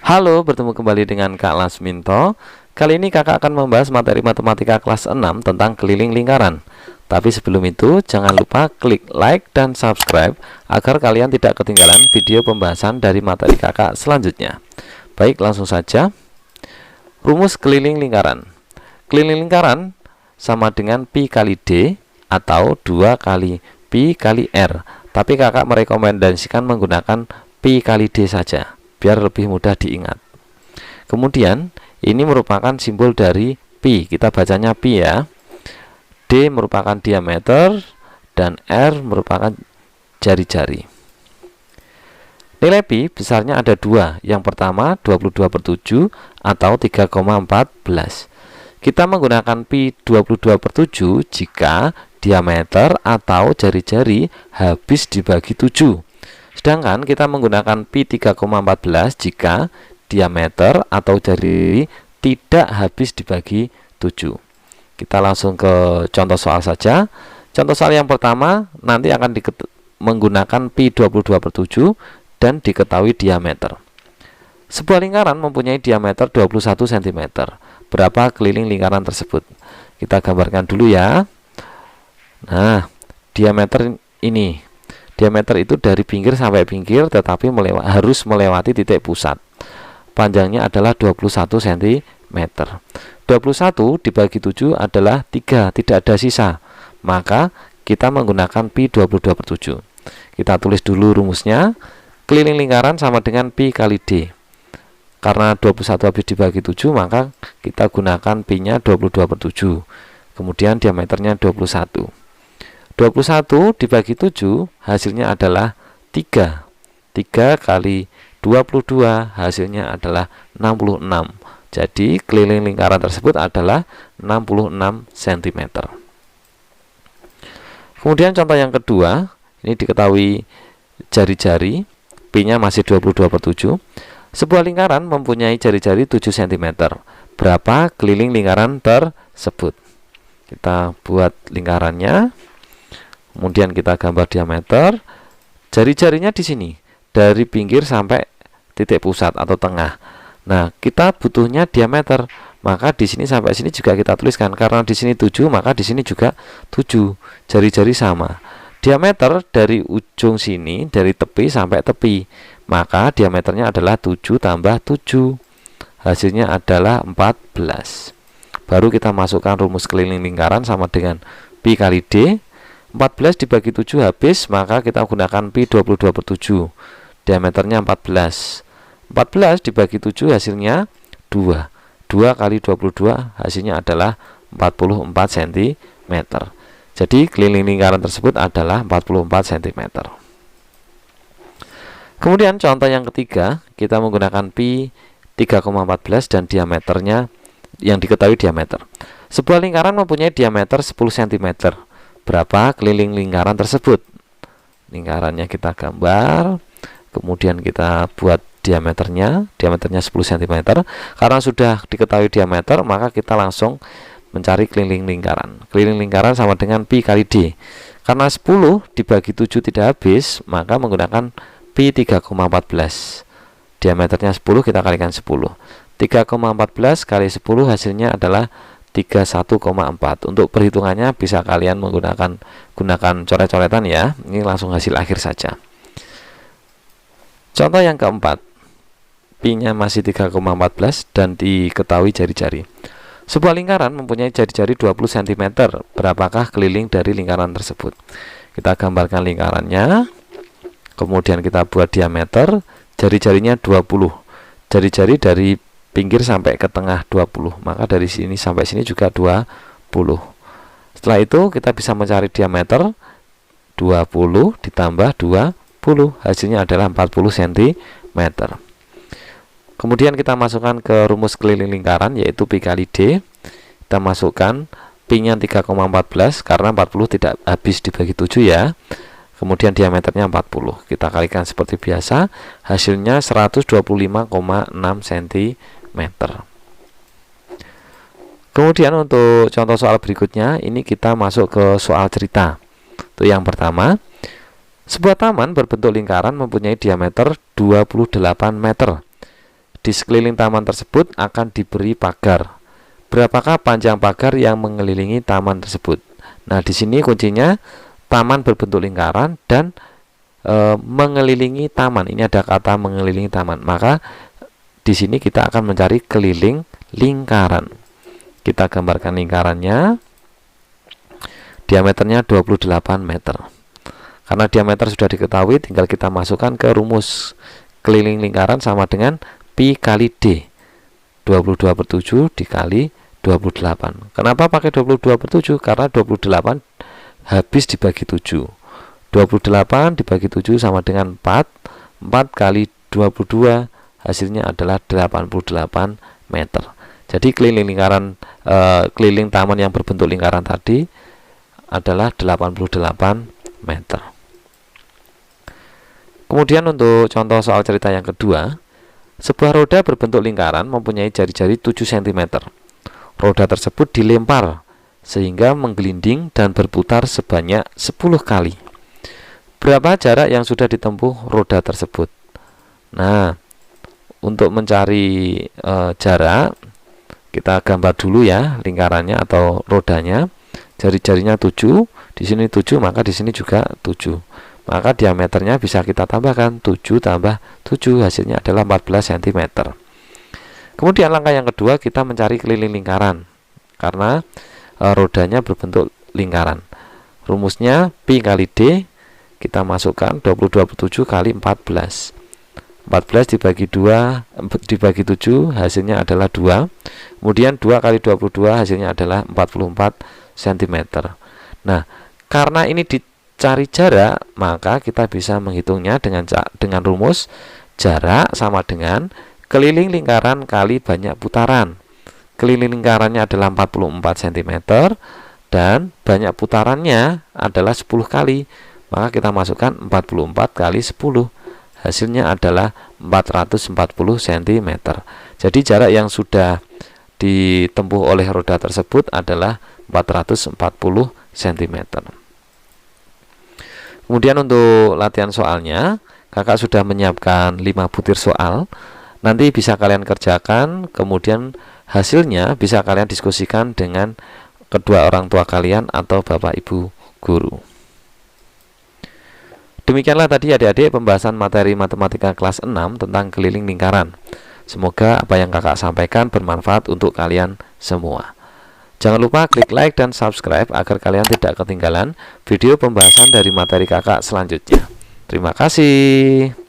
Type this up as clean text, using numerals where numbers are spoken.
Halo, bertemu kembali dengan Kak Lasminto. Kali ini kakak akan membahas materi matematika kelas 6 tentang keliling lingkaran. Tapi sebelum itu, jangan lupa klik like dan subscribe agar kalian tidak ketinggalan video pembahasan dari materi kakak selanjutnya. Baik, langsung saja. Rumus keliling lingkaran. Keliling lingkaran sama dengan pi kali d atau 2 kali pi kali r. Tapi kakak merekomendasikan menggunakan pi kali d saja, biar lebih mudah diingat. Kemudian ini merupakan simbol dari pi, kita bacanya pi ya. D merupakan diameter dan R merupakan jari-jari. Nilai pi besarnya ada dua. Yang pertama 22/7 atau 3,14. Kita menggunakan pi 22/7 jika diameter atau jari-jari habis dibagi 7. Sedangkan kita menggunakan pi 3,14 jika diameter atau jari tidak habis dibagi 7. Kita langsung ke contoh soal saja. Contoh soal yang pertama nanti akan menggunakan pi 22/7 dan diketahui diameter. Sebuah lingkaran mempunyai diameter 21 cm. Berapa keliling lingkaran tersebut? Kita gambarkan dulu ya. Nah, diameter ini. Diameter itu dari pinggir sampai pinggir, tetapi harus melewati titik pusat. Panjangnya adalah 21 cm. 21 dibagi 7 adalah 3, tidak ada sisa. Maka kita menggunakan pi 22/7. Kita tulis dulu rumusnya. Keliling lingkaran sama dengan pi kali d. Karena 21 habis dibagi 7, maka kita gunakan pi-nya 22/7. Kemudian diameternya 21. 21 dibagi 7 hasilnya adalah 3. 3 kali 22 hasilnya adalah 66. Jadi keliling lingkaran tersebut adalah 66 cm. Kemudian contoh yang kedua, ini diketahui jari-jari, pi-nya masih 22/7. Sebuah lingkaran mempunyai jari-jari 7 cm. Berapa keliling lingkaran tersebut? Kita buat lingkarannya. Kemudian kita gambar diameter. Jari-jarinya di sini, dari pinggir sampai titik pusat atau tengah. Nah, kita butuhnya diameter. Maka di sini sampai sini juga kita tuliskan. Karena di sini 7, maka di sini juga 7. Jari-jari sama. Diameter dari ujung sini, dari tepi sampai tepi. Maka diameternya adalah 7 tambah 7. Hasilnya adalah 14. Baru kita masukkan rumus keliling lingkaran sama dengan pi kali d. 14 dibagi 7 habis, maka kita gunakan pi 22/7. Diameternya 14. 14 dibagi 7 hasilnya 2. 2 kali 22 hasilnya adalah 44 cm. Jadi keliling lingkaran tersebut adalah 44 cm. Kemudian contoh yang ketiga, kita menggunakan pi 3,14 dan diameternya yang diketahui diameter. Sebuah lingkaran mempunyai diameter 10 cm. Berapa keliling lingkaran tersebut? Lingkarannya kita gambar, kemudian kita buat diameternya 10 cm. Karena sudah diketahui diameter, maka kita langsung mencari keliling lingkaran. Keliling lingkaran sama dengan pi kali d. Karena 10 dibagi 7 tidak habis, maka menggunakan pi 3,14. Diameternya 10, kita kalikan 10. 3,14 kali 10 hasilnya adalah 31,4. Untuk perhitungannya bisa kalian gunakan coret-coretan ya. Ini langsung hasil akhir saja. Contoh yang keempat, pi-nya masih 3,14 dan diketahui jari-jari. Sebuah lingkaran mempunyai jari-jari 20 cm. Berapakah keliling dari lingkaran tersebut? Kita gambarkan lingkarannya. Kemudian kita buat diameter. Jari-jarinya 20. Jari-jari dari pinggir sampai ke tengah 20. Maka dari sini sampai sini juga 20. Setelah itu kita bisa mencari diameter. 20 ditambah 20. Hasilnya adalah 40 cm. Kemudian kita masukkan ke rumus keliling lingkaran, yaitu pi kali d. Kita masukkan pi-nya 3,14 karena 40 tidak habis dibagi 7 ya. Kemudian diameternya 40. Kita kalikan seperti biasa. Hasilnya 125,6 cm. Kemudian untuk contoh soal berikutnya, ini kita masuk ke soal cerita. Itu yang pertama. Sebuah taman berbentuk lingkaran mempunyai diameter 28 meter. di sekeliling taman tersebut akan diberi pagar. Berapakah panjang pagar yang mengelilingi taman tersebut? Nah, di sini kuncinya taman berbentuk lingkaran dan mengelilingi taman. Ini ada kata mengelilingi taman. Maka di sini kita akan mencari keliling lingkaran. Kita gambarkan lingkarannya. Diameternya 28 meter. Karena diameter sudah diketahui, tinggal kita masukkan ke rumus keliling lingkaran sama dengan pi kali d. 22/7 dikali 28. Kenapa pakai 22/7? Karena 28 habis dibagi 7. 28 dibagi 7 sama dengan 4. 4 kali 22 hasilnya adalah 88 meter. Jadi keliling lingkaran keliling taman yang berbentuk lingkaran tadi adalah 88 meter. Kemudian untuk contoh soal cerita yang kedua, sebuah roda berbentuk lingkaran mempunyai jari-jari 7 cm. Roda tersebut dilempar sehingga menggelinding dan berputar sebanyak 10 kali. Berapa jarak yang sudah ditempuh roda tersebut? Nah, untuk mencari jarak, kita gambar dulu ya lingkarannya atau rodanya. Jari-jarinya 7, di sini 7, maka di sini juga 7. Maka diameternya bisa kita tambahkan 7 tambah 7, hasilnya adalah 14 cm. Kemudian langkah yang kedua, kita mencari keliling lingkaran. Karena rodanya berbentuk lingkaran. Rumusnya pi kali d, kita masukkan 22/7 kali 14. 14 dibagi 2 dibagi 7 hasilnya adalah 2. Kemudian 2 kali 22 hasilnya adalah 44 cm. Nah, karena ini dicari jarak, maka kita bisa menghitungnya dengan rumus jarak sama dengan keliling lingkaran kali banyak putaran. Keliling lingkarannya adalah 44 cm dan banyak putarannya adalah 10 kali. Maka kita masukkan 44 kali 10. Hasilnya adalah 440 cm. Jadi jarak yang sudah ditempuh oleh roda tersebut adalah 440 cm. Kemudian untuk latihan soalnya, kakak sudah menyiapkan 5 butir soal. Nanti bisa kalian kerjakan, kemudian hasilnya bisa kalian diskusikan dengan kedua orang tua kalian atau bapak ibu guru. Demikianlah tadi adik-adik pembahasan materi matematika kelas 6 tentang keliling lingkaran. Semoga apa yang kakak sampaikan bermanfaat untuk kalian semua. Jangan lupa klik like dan subscribe agar kalian tidak ketinggalan video pembahasan dari materi kakak selanjutnya. Terima kasih.